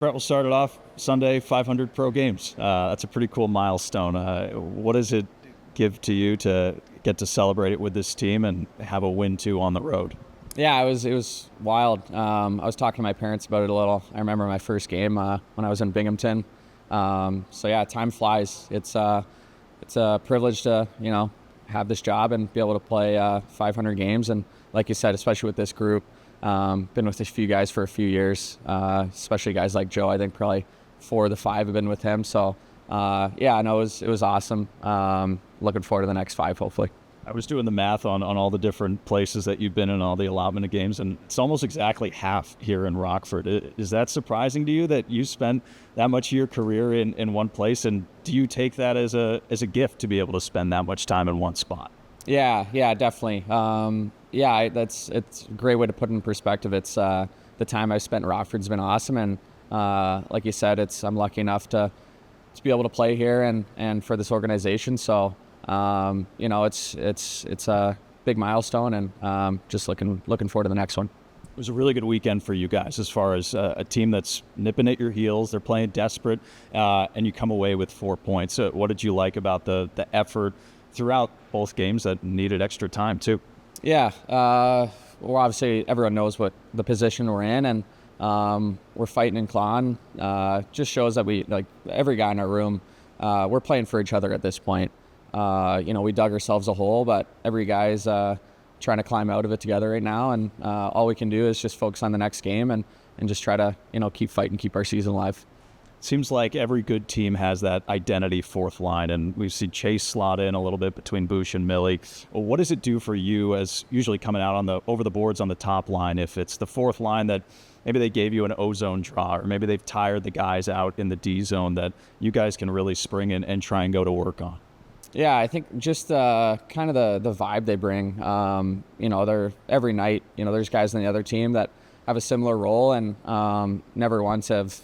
Brett, will start it off Sunday, 500 pro games. That's a pretty cool milestone. What does it give to you to get to celebrate it with this team and have a win too on the road? Yeah, it was wild. I was talking to my parents about it a little. I remember my first game when I was in Binghamton. So yeah, time flies. It's a privilege to have this job and be able to play 500 games. And like you said, especially with this group, been with a few guys for a few years, especially guys like Joe. I think probably 4 of the 5 have been with him. So yeah, I know it was awesome. Looking forward to the next 5, hopefully. I was doing the math on all the different places that you've been in, all the allotment of games, and it's almost exactly half here in Rockford. Is that surprising to you that you spent that much of your career in one place? And do you take that as a gift to be able to spend that much time in one spot? Yeah, definitely. It's a great way to put it in perspective. It's the time I've spent in Rockford's been awesome, and like you said, I'm lucky enough to be able to play here and for this organization. So it's a big milestone, and just looking forward to the next one. It was a really good weekend for you guys as far as a team that's nipping at your heels. They're playing desperate, and you come away with 4 points. What did you like about the effort throughout both games that needed extra time too? Yeah, well, obviously everyone knows what the position we're in, and we're fighting and clawing. Just shows that we, like every guy in our room, we're playing for each other at this point. We dug ourselves a hole, but every guy's trying to climb out of it together right now, and all we can do is just focus on the next game and just try to keep fighting, keep our season alive. Seems like every good team has that identity fourth line, and we see Chase slot in a little bit between Bush and Millie. What does it do for you as usually coming out over the boards on the top line if it's the fourth line that maybe they gave you an O-zone draw, or maybe they've tired the guys out in the D-zone that you guys can really spring in and try and go to work on? Yeah, I think just kind of the vibe they bring. They're every night. There's guys on the other team that have a similar role, and never once have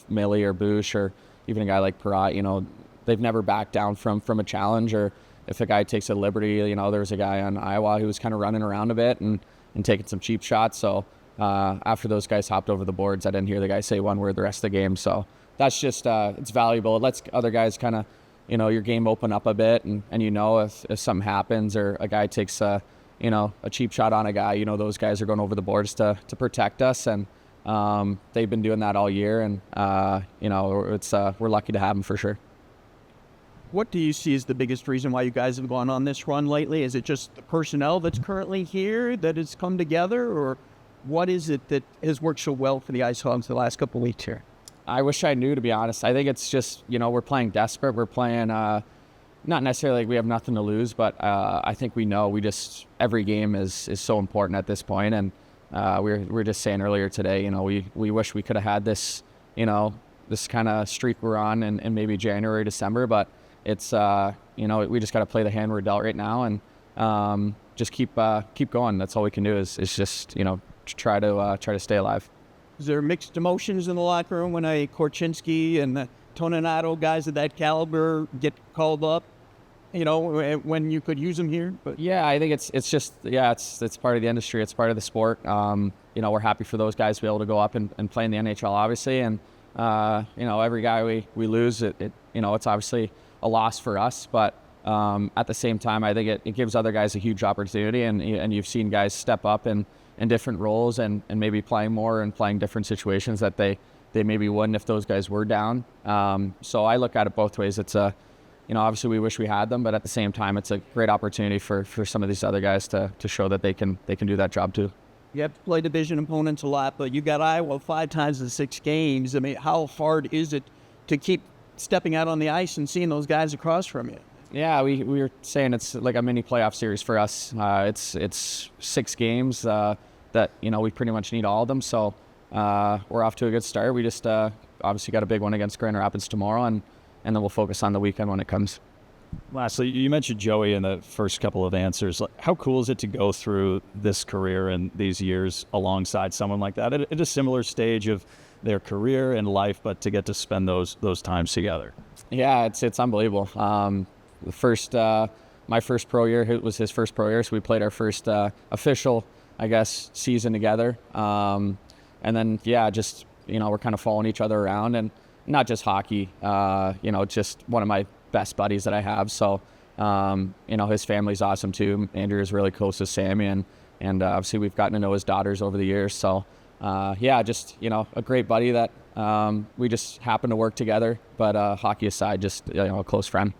Millie or Bush or even a guy like Perrott. They've never backed down from a challenge, or if a guy takes a liberty. There was a guy on Iowa who was kind of running around a bit and taking some cheap shots. So after those guys hopped over the boards, I didn't hear the guy say one word the rest of the game. So that's just it's valuable. It lets other guys kind of your game open up a bit, and if something happens or a guy takes a cheap shot on a guy, those guys are going over the boards to protect us, and they've been doing that all year, and we're lucky to have them for sure. What do you see as the biggest reason why you guys have gone on this run lately? Is it just the personnel that's currently here that has come together, or what is it that has worked so well for the IceHogs the last couple of weeks here? I wish I knew, to be honest. I think it's just, we're playing desperate. We're playing, not necessarily like we have nothing to lose, but I think we know every game is so important at this point. And we were just saying earlier today, we wish we could have had this, this kind of streak we're on in maybe January, December, but it's, we just got to play the hand we're dealt right now, and just keep going. That's all we can do is just, try to stay alive. Is there mixed emotions in the locker room when a Korchinski and the Toninato guys of that caliber get called up? When you could use them here. But yeah, I think it's just it's part of the industry. It's part of the sport. We're happy for those guys to be able to go up and play in the NHL, obviously. And every guy we lose, it's obviously a loss for us. But at the same time, I think it gives other guys a huge opportunity. And you've seen guys step up in different roles and maybe playing more and playing different situations that they maybe wouldn't if those guys were down. So I look at it both ways. It's obviously we wish we had them, but at the same time, it's a great opportunity for some of these other guys to show that they can do that job too. You have to play division opponents a lot, but you got Iowa 5 times in 6 games. I mean, how hard is it to keep stepping out on the ice and seeing those guys across from you? Yeah, we were saying it's like a mini playoff series for us. It's 6 games that we pretty much need all of them. So we're off to a good start. We just obviously got a big one against Grand Rapids tomorrow, and then we'll focus on the weekend when it comes. Lastly, you mentioned Joey in the first couple of answers. How cool is it to go through this career and these years alongside someone like that at a similar stage of their career and life, but to get to spend those times together? Yeah, it's unbelievable. My first pro year was his first pro year, so we played our first official, season together. And then, just we're kind of following each other around, and not just hockey, just one of my best buddies that I have. So, his family's awesome too. Andrew is really close with Sammy, and obviously we've gotten to know his daughters over the years. So, just, a great buddy that we just happen to work together, but hockey aside, just, a close friend.